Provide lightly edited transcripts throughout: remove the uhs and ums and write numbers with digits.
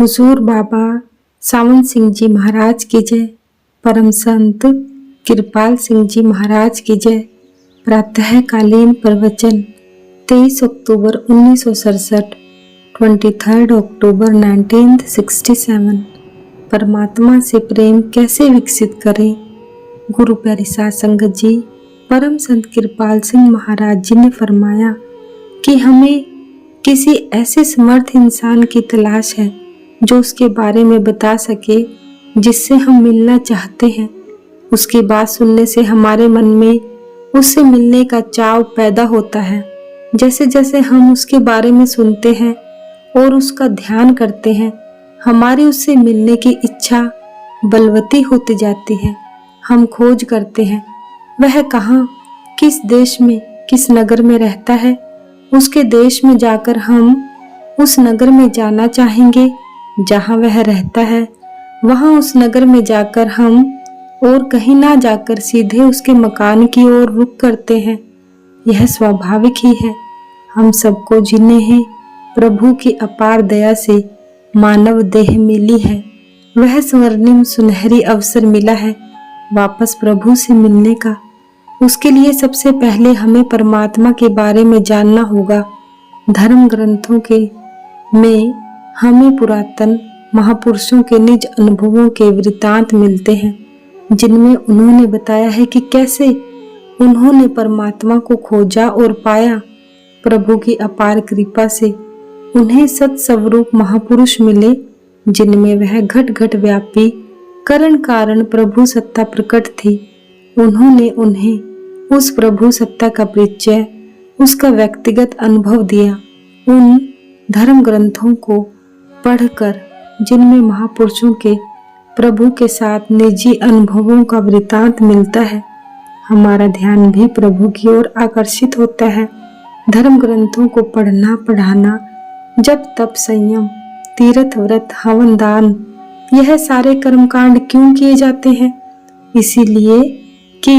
हुजूर बाबा सावन सिंह जी महाराज की जय। परम संत कृपाल सिंह जी महाराज की जय। प्रातःकालीन प्रवचन 23 अक्टूबर 1967, 23 अक्टूबर 1967। परमात्मा से प्रेम कैसे विकसित करें। गुरु प्यारी साध संगत जी, परम संत कृपाल सिंह महाराज जी ने फरमाया कि हमें किसी ऐसे समर्थ इंसान की तलाश है जो उसके बारे में बता सके जिससे हम मिलना चाहते हैं। उसकी बात सुनने से हमारे मन में उससे मिलने का चाव पैदा होता है। जैसे जैसे हम उसके बारे में सुनते हैं और उसका ध्यान करते हैं, हमारी उससे मिलने की इच्छा बलवती होती जाती है। हम खोज करते हैं वह कहाँ, किस देश में, किस नगर में रहता है। उसके देश में जाकर हम उस नगर में जाना चाहेंगे जहाँ वह रहता है। वहाँ उस नगर में जाकर हम और कहीं ना जाकर सीधे उसके मकान की ओर रुख करते हैं। यह स्वाभाविक ही है। हम सबको जिन्हें प्रभु की अपार दया से मानव देह मिली है, वह स्वर्णिम सुनहरी अवसर मिला है वापस प्रभु से मिलने का। उसके लिए सबसे पहले हमें परमात्मा के बारे में जानना होगा। धर्म ग्रंथों के में हमें पुरातन महापुरुषों के निज अनुभवों के वृतांत मिलते हैं, जिनमें उन्होंने बताया है कि कैसे उन्होंने परमात्मा को खोजा और पाया। प्रभु की अपार कृपा से उन्हें सत्स्वरूप महापुरुष मिले, जिनमें वह घट घट व्यापी करण कारण प्रभु सत्ता प्रकट थी। उन्होंने उन्हें उस प्रभु सत्ता का परिचय, उसका व्यक्तिगत अनुभव दिया। उन धर्म ग्रंथों को पढ़कर जिनमें महापुरुषों के प्रभु के साथ निजी अनुभवों का वृतांत मिलता है, हमारा ध्यान भी प्रभु की ओर आकर्षित होता है। धर्म ग्रंथों को पढ़ना, पढ़ाना, जप तप, संयम, तीर्थ व्रत, हवन दान, यह सारे कर्मकांड क्यों किए जाते हैं? इसीलिए कि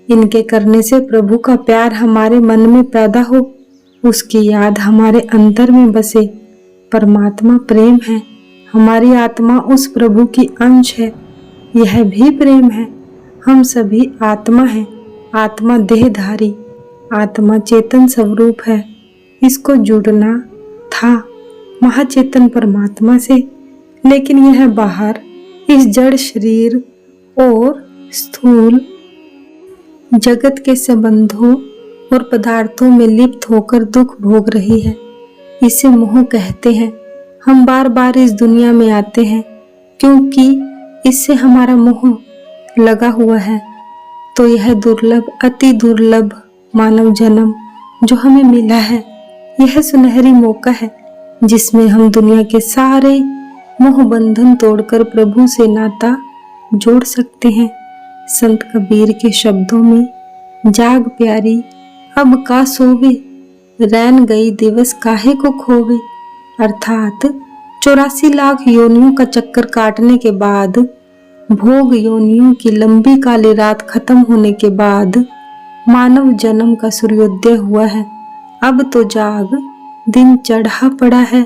इनके करने से प्रभु का प्यार हमारे मन में पैदा हो, उसकी याद हमारे अंतर में बसे। परमात्मा प्रेम है, हमारी आत्मा उस प्रभु की अंश है, यह भी प्रेम है। हम सभी आत्मा हैं, आत्मा देहधारी, आत्मा चेतन स्वरूप है। इसको जुड़ना था महाचेतन परमात्मा से, लेकिन यह बाहर इस जड़ शरीर और स्थूल जगत के संबंधों और पदार्थों में लिप्त होकर दुख भोग रही है। इसे मोह कहते हैं। हम बार बार इस दुनिया में आते हैं क्योंकि इससे हमारा मोह लगा हुआ है। तो यह दुर्लभ, अति दुर्लभ मानव जन्म जो हमें मिला है, यह सुनहरी मौका है जिसमें हम दुनिया के सारे मोह बंधन तोड़कर प्रभु से नाता जोड़ सकते हैं। संत कबीर के शब्दों में, जाग प्यारी अब का सोवे, रैन गई दिवस काहे को खोवे। अर्थात 84 लाख योनियों का चक्कर काटने के बाद, भोग योनियों की लंबी काली रात खत्म होने के बाद मानव जन्म का सूर्योदय हुआ है। अब तो जाग, दिन चढ़ा पड़ा है।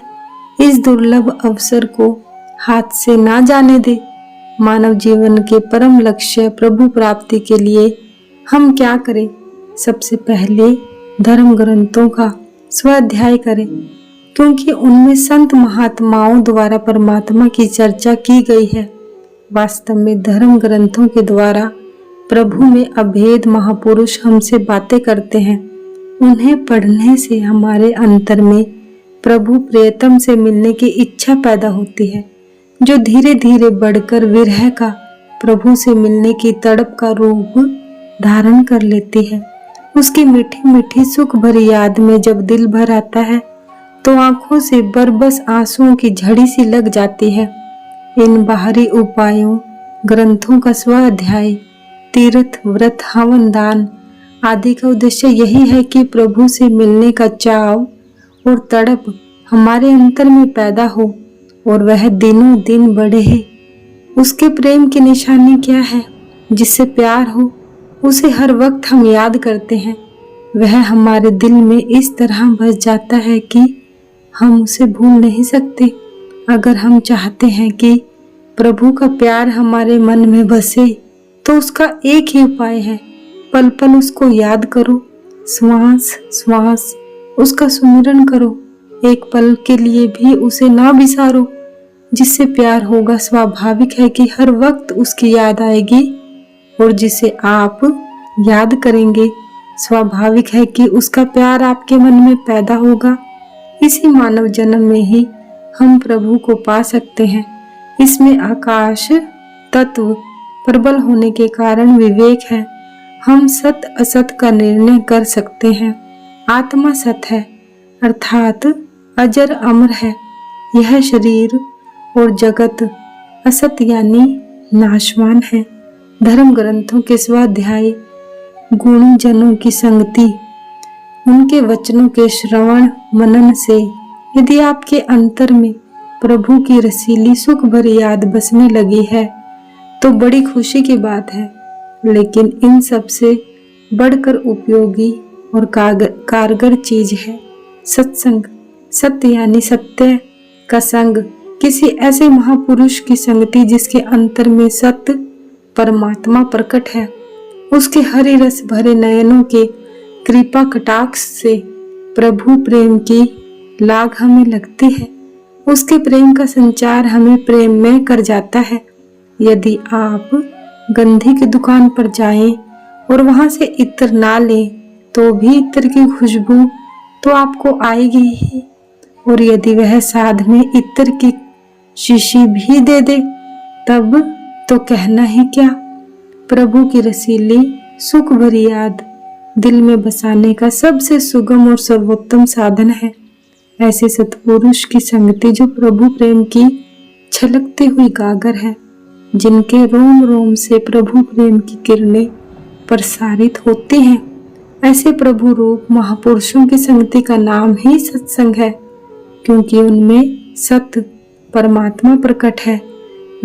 इस दुर्लभ अवसर को हाथ से ना जाने दे। मानव जीवन के परम लक्ष्य प्रभु प्राप्ति के लिए हम क्या करें? सबसे पहले धर्म ग्रंथों का स्वाध्याय करें, क्योंकि उनमें संत महात्माओं द्वारा परमात्मा की चर्चा की गई है। वास्तव में धर्म ग्रंथों के द्वारा प्रभु में अभेद महापुरुष हमसे बातें करते हैं। उन्हें पढ़ने से हमारे अंतर में प्रभु प्रियतम से मिलने की इच्छा पैदा होती है, जो धीरे धीरे बढ़कर विरह का, प्रभु से मिलने की तड़प का रूप धारण कर लेती है। उसकी मीठी मीठी सुख भरी याद में जब दिल भर आता है तो आंखों से बरबस आंसुओं की झड़ी सी लग जाती है। इन बाहरी उपायों, ग्रंथों का स्वाध्याय, तीर्थ व्रत, हवन दान आदि का उद्देश्य यही है कि प्रभु से मिलने का चाव और तड़प हमारे अंतर में पैदा हो और वह दिनों दिन बढ़े है। उसके प्रेम की निशानी क्या है? जिससे प्यार हो उसे हर वक्त हम याद करते हैं। वह हमारे दिल में इस तरह बस जाता है कि हम उसे भूल नहीं सकते। अगर हम चाहते हैं कि प्रभु का प्यार हमारे मन में बसे तो उसका एक ही उपाय है, पल पल उसको याद करो, श्वास श्वास उसका सुमिरन करो, एक पल के लिए भी उसे ना बिसारो। जिससे प्यार होगा स्वाभाविक है कि हर वक्त उसकी याद आएगी, और जिसे आप याद करेंगे स्वाभाविक है कि उसका प्यार आपके मन में पैदा होगा। इसी मानव जन्म में ही हम प्रभु को पा सकते हैं। इसमें आकाश तत्व प्रबल होने के कारण विवेक है। हम सत असत का निर्णय कर सकते हैं। आत्मा सत है अर्थात अजर अमर है। यह शरीर और जगत असत यानी नाशवान है। धर्म ग्रंथों के स्वाध्याय, गुणी जनों की संगति, उनके वचनों के श्रवण मनन से यदि आपके अंतर में प्रभु की रसीली सुख भरी याद बसने लगी है तो बड़ी खुशी की बात है। लेकिन इन सब से बढ़कर उपयोगी और कारगर चीज है सत्संग। सत्य यानी सत्य का संग, किसी ऐसे महापुरुष की संगति जिसके अंतर में सत्य परमात्मा प्रकट है। उसके हरि रस भरे नयनों के कृपा कटाक्ष से प्रभु प्रेम की लाग हमें लगती है। उसके प्रेम का संचार हमें प्रेम में कर जाता है। यदि आप गंधी की दुकान पर जाएं और वहां से इत्र ना लें तो भी इत्र की खुशबू तो आपको आएगी ही, और यदि वह साध में इत्र की शीशी भी दे दे तब तो कहना ही क्या। प्रभु की रसीली सुख भरी याद दिल में बसाने का सबसे सुगम और सर्वोत्तम साधन है। ऐसे सत्पुरुष की संगति जो प्रभु प्रेम की छलकती हुई गागर है, जिनके रोम रोम से प्रभु प्रेम की किरणें प्रसारित होती हैं, ऐसे प्रभु रूप महापुरुषों की संगति का नाम ही सत्संग है, क्योंकि उनमें सत्य परमात्मा प्रकट है।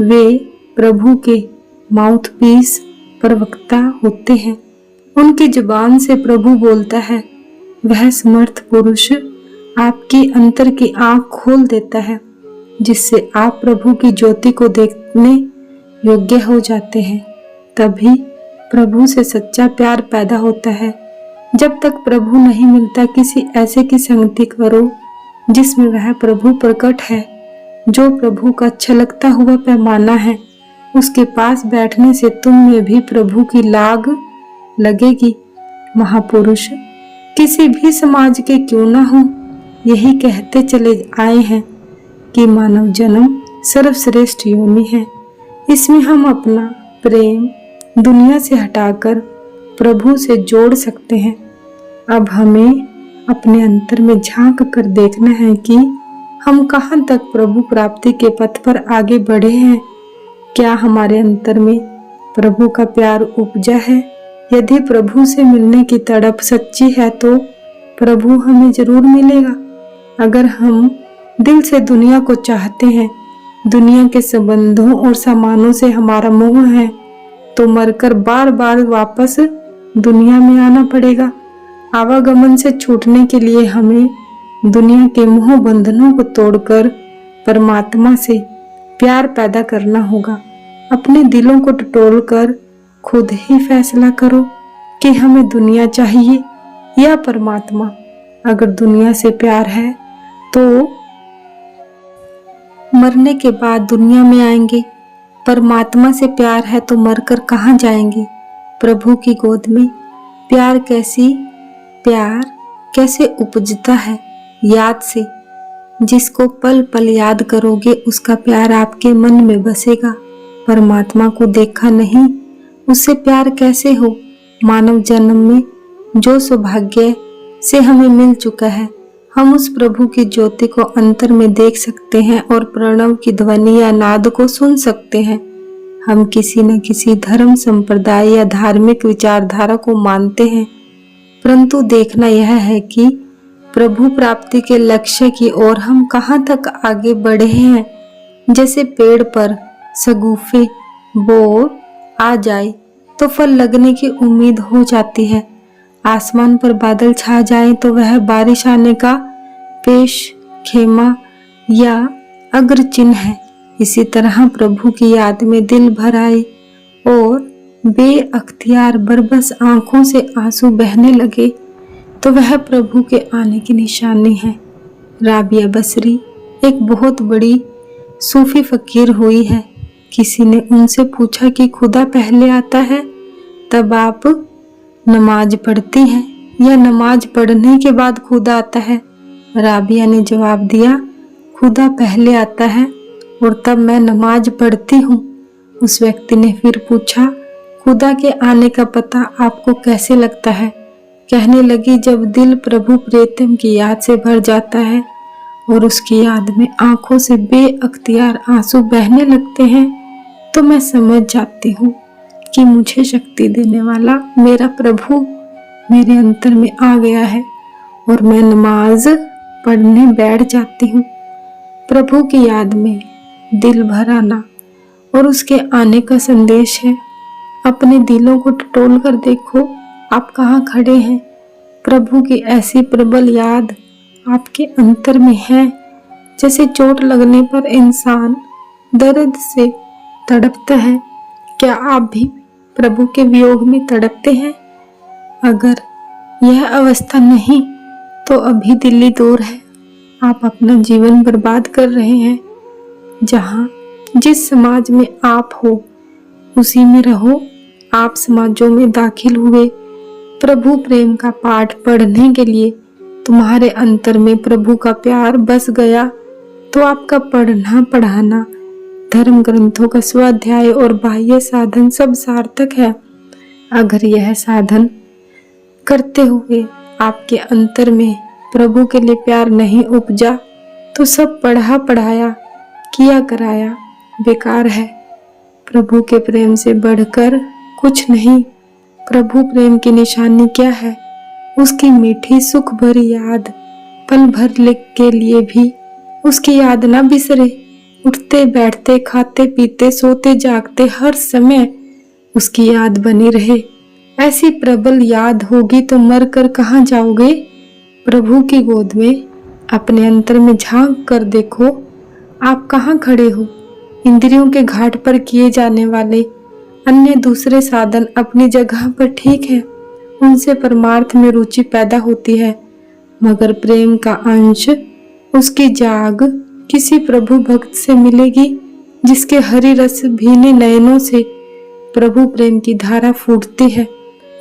वे प्रभु के माउथपीस प्रवक्ता होते हैं। उनकी जुबान से प्रभु बोलता है। वह समर्थ पुरुष आपकी अंतर की आंख खोल देता है, जिससे आप प्रभु की ज्योति को देखने योग्य हो जाते हैं। तभी प्रभु से सच्चा प्यार पैदा होता है। जब तक प्रभु नहीं मिलता, किसी ऐसे की संगति करो जिसमें वह प्रभु प्रकट है। जो प्रभु का छलकता हुआ पैमाना है, उसके पास बैठने से तुम में भी प्रभु की लाग लगेगी। महापुरुष किसी भी समाज के क्यों ना हो, यही कहते चले आए हैं कि मानव जन्म सर्वश्रेष्ठ योनि है। इसमें हम अपना प्रेम दुनिया से हटाकर प्रभु से जोड़ सकते हैं। अब हमें अपने अंतर में झांक कर देखना है कि हम कहाँ तक प्रभु प्राप्ति के पथ पर आगे बढ़े हैं। क्या हमारे अंतर में प्रभु का प्यार उपजा है? यदि प्रभु से मिलने की तड़प सच्ची है तो प्रभु हमें जरूर मिलेगा। अगर हम दिल से दुनिया को चाहते हैं, दुनिया के संबंधों और सामानों से हमारा मोह है, तो मरकर बार बार वापस दुनिया में आना पड़ेगा। आवागमन से छूटने के लिए हमें दुनिया के मोह बंधनों को तोड़कर परमात्मा से प्यार पैदा करना होगा। अपने दिलों को टटोलकर खुद ही फैसला करो कि हमें दुनिया चाहिए या परमात्मा। अगर दुनिया से प्यार है तो मरने के बाद दुनिया में आएंगे, परमात्मा से प्यार है तो मरकर कहाँ जाएंगे? प्रभु की गोद में। प्यार कैसे उपजता है? याद से। जिसको पल पल याद करोगे उसका प्यार आपके मन में बसेगा। परमात्मा को देखा नहीं, उससे प्यार कैसे हो? मानव जन्म में जो सौभाग्य से हमें मिल चुका है, हम उस प्रभु की ज्योति को अंतर में देख सकते हैं और प्रणव की ध्वनि या नाद को सुन सकते हैं। हम किसी न किसी धर्म संप्रदाय या धार्मिक विचारधारा को मानते हैं, परंतु देखना यह है कि प्रभु प्राप्ति के लक्ष्य की ओर हम कहाँ तक आगे बढ़े हैं। जैसे पेड़ पर शगुफे बोर आ जाए तो फल लगने की उम्मीद हो जाती है। आसमान पर बादल छा जाए तो वह बारिश आने का पेश खेमा या अग्र चिन्ह है। इसी तरह प्रभु की याद में दिल भर आए और बेअख्तियार बरबस आंखों से आंसू बहने लगे तो वह प्रभु के आने की निशानी है। राबिया बसरी एक बहुत बड़ी सूफी फकीर हुई है। किसी ने उनसे पूछा कि खुदा पहले आता है तब आप नमाज पढ़ती हैं या नमाज पढ़ने के बाद खुदा आता है? राबिया ने जवाब दिया, खुदा पहले आता है और तब मैं नमाज पढ़ती हूँ। उस व्यक्ति ने फिर पूछा, खुदा के आने का पता आपको कैसे लगता है? कहने लगी, जब दिल प्रभु प्रीतम की याद से भर जाता है और उसकी याद में आंखों से बेअख्तियार आंसू बहने लगते हैं तो मैं समझ जाती हूँ कि मुझे शक्ति देने वाला मेरा प्रभु मेरे अंतर में आ गया है और मैं नमाज पढ़ने बैठ जाती हूँ। प्रभु की याद में दिल भर आना और उसके आने का संदेश है। अपने दिलों को टटोल कर देखो, आप कहाँ खड़े हैं। प्रभु की ऐसी प्रबल याद आपके अंतर में है जैसे चोट लगने पर इंसान दर्द से तड़पता है। क्या आप भी प्रभु के वियोग में तड़पते हैं? अगर यह अवस्था नहीं तो अभी दिल्ली दूर है। आप अपना जीवन बर्बाद कर रहे हैं। जहाँ जिस समाज में आप हो उसी में रहो। आप समाजों में दाखिल हुए प्रभु प्रेम का पाठ पढ़ने के लिए, तुम्हारे अंतर में प्रभु का प्यार बस गया तो आपका पढ़ना पढ़ाना, धर्म ग्रंथों का स्वाध्याय और बाह्य साधन सब सार्थक है। अगर यह साधन करते हुए आपके अंतर में प्रभु के लिए प्यार नहीं उपजा तो सब पढ़ा पढ़ाया किया कराया बेकार है। प्रभु के प्रेम से बढ़कर कुछ नहीं। प्रभु प्रेम की निशानी क्या है? उसकी मीठी सुख भरी याद। पल भर के लिए भी उसकी याद ना बिसरे। उठते बैठते खाते पीते सोते जागते हर समय उसकी याद बनी रहे। ऐसी प्रबल याद होगी तो मर कर कहाँ जाओगे? प्रभु की गोद में अपने अंतर में झांक कर देखो, आप कहाँ खड़े हो। इंद्रियों के घाट पर किए जाने वाले अन्य दूसरे साधन अपनी जगह पर ठीक है, उनसे परमार्थ में रुचि पैदा होती है, मगर प्रेम का अंश, उसकी जाग किसी प्रभु भक्त से मिलेगी जिसके हरि रस भीने नयनों से प्रभु प्रेम की धारा फूटती है।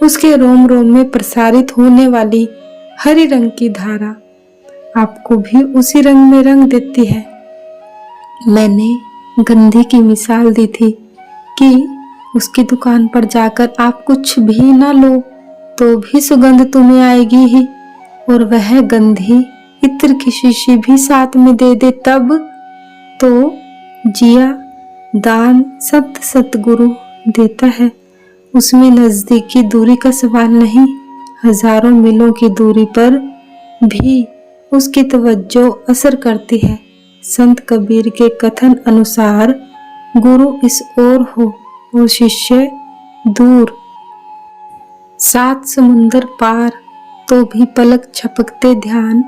उसके रोम रोम में प्रसारित होने वाली हरी रंग की धारा आपको भी उसी रंग में रंग देती है। मैंने गंधी की मिसाल दी थी कि उसकी दुकान पर जाकर आप कुछ भी ना लो तो भी सुगंध तुम्हें आएगी ही, और वह गंधी इत्र की शीशी भी साथ में दे दे तब तो जिया दान सतगुरु देता है। उसमें नजदीकी दूरी का सवाल नहीं, हजारों मीलों की दूरी पर भी उसकी तवज्जो असर करती है। संत कबीर के कथन अनुसार गुरु इस ओर हो और शिष्य दूर, 7 समुंदर पार, तो भी पलक झपकते ध्यान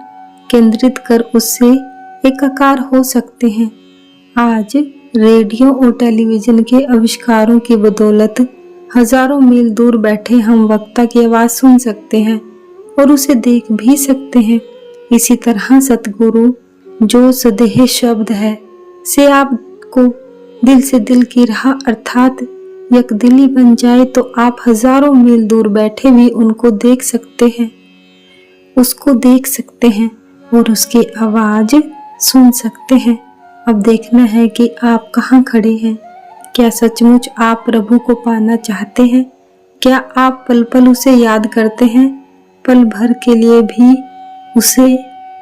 केंद्रित कर उससे एकाकार हो सकते हैं। आज रेडियो और टेलीविजन के आविष्कारों की बदौलत हजारों मील दूर बैठे हम वक्ता की आवाज सुन सकते हैं और उसे देख भी सकते हैं। इसी तरह सतगुरु जो सदेह शब्द है से आपको दिल से दिल की राह अर्थात यकदिली बन जाए तो आप हजारों मील दूर बैठे भी उनको देख सकते हैं, उसको देख सकते हैं और उसकी आवाज सुन सकते हैं। अब देखना है कि आप कहाँ खड़े हैं। क्या सचमुच आप प्रभु को पाना चाहते हैं? क्या आप पल पल उसे याद करते हैं? पल भर के लिए भी उसे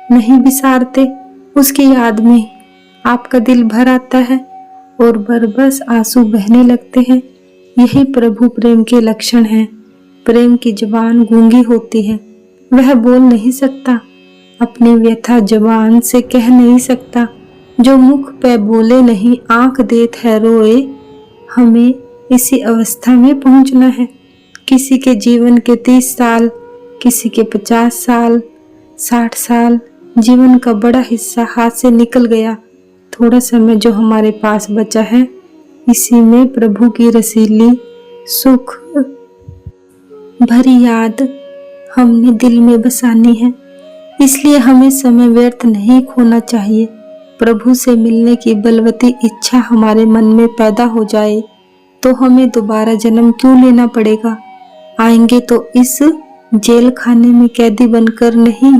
नहीं बिसारते? उसकी याद में आपका दिल भर आता है और बरबस आंसू बहने लगते हैं। यही प्रभु प्रेम के लक्षण हैं। प्रेम की जुबान गूंगी होती है, वह बोल नहीं सकता, अपनी व्यथा जुबान से कह नहीं सकता। जो मुख पे बोले नहीं आंख देत है रोए। हमें इसी अवस्था में पहुंचना है। किसी के जीवन के 30 साल, किसी के 50 साल, 60 साल, जीवन का बड़ा हिस्सा हाथ से निकल गया थोड़ा समय जो हमारे पास बचा है, इसी में प्रभु की रसीली सुख भरी याद हमने दिल में बसानी है। इसलिए हमें समय व्यर्थ नहीं खोना चाहिए। प्रभु से मिलने की बलवती इच्छा हमारे मन में पैदा हो जाए तो हमें दोबारा जन्म क्यों लेना पड़ेगा। आएंगे तो इस जेल खाने में कैदी बनकर नहीं,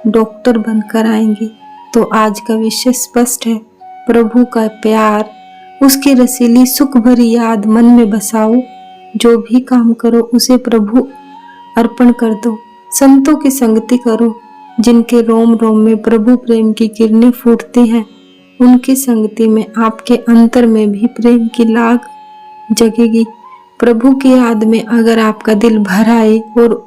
डॉक्टर बनकर आएंगे। तो आज का विषय स्पष्ट है, प्रभु का प्यार, उसकी रसीली सुख भरी याद मन में बसाओ। जो भी काम करो उसे प्रभु अर्पण कर दो। संतों की संगति करो, जिनके रोम रोम में प्रभु प्रेम की किरणें फूटती हैं। उनकी संगति में आपके अंतर में भी प्रेम की लाग जगेगी। प्रभु की याद में अगर आपका दिल भर आए और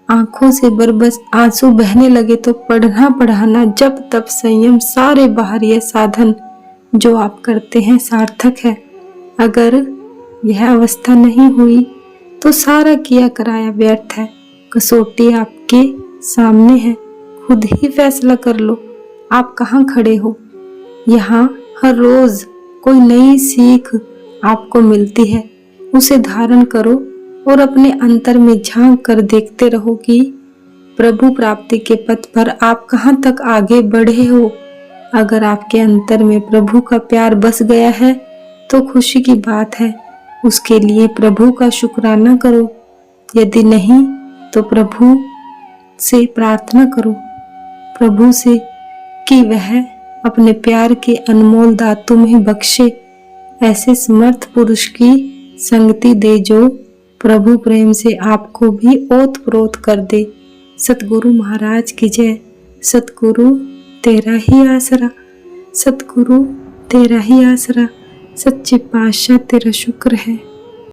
आंखों से बरबस आंसू बहने लगे तो पढ़ना पढ़ाना जब तब संयम सारे बाहरी साधन जो आप करते हैं सार्थक है। अगर यह अवस्था नहीं हुई तो सारा किया कराया व्यर्थ है। कसौटी आपके सामने है, खुद ही फैसला कर लो आप कहाँ खड़े हो। यहाँ हर रोज कोई नई सीख आपको मिलती है, उसे धारण करो और अपने अंतर में झांक कर देखते रहो कि प्रभु प्राप्ति के पथ पर आप कहाँ तक आगे बढ़े हो। अगर आपके अंतर में प्रभु का प्यार बस गया है तो खुशी की बात है, उसके लिए प्रभु का शुक्राना करो। यदि नहीं तो प्रभु से प्रार्थना करो, प्रभु से कि वह अपने प्यार के अनमोल दात तुम्हें बख्शे। ऐसे समर्थ पुरुष की संगति दे जो प्रभु प्रेम से आपको भी ओत प्रोत कर दे। सतगुरु महाराज की जय। सतगुरु तेरा ही आसरा, सतगुरु तेरा ही आसरा, सच्चे पातशाह तेरा शुक्र है।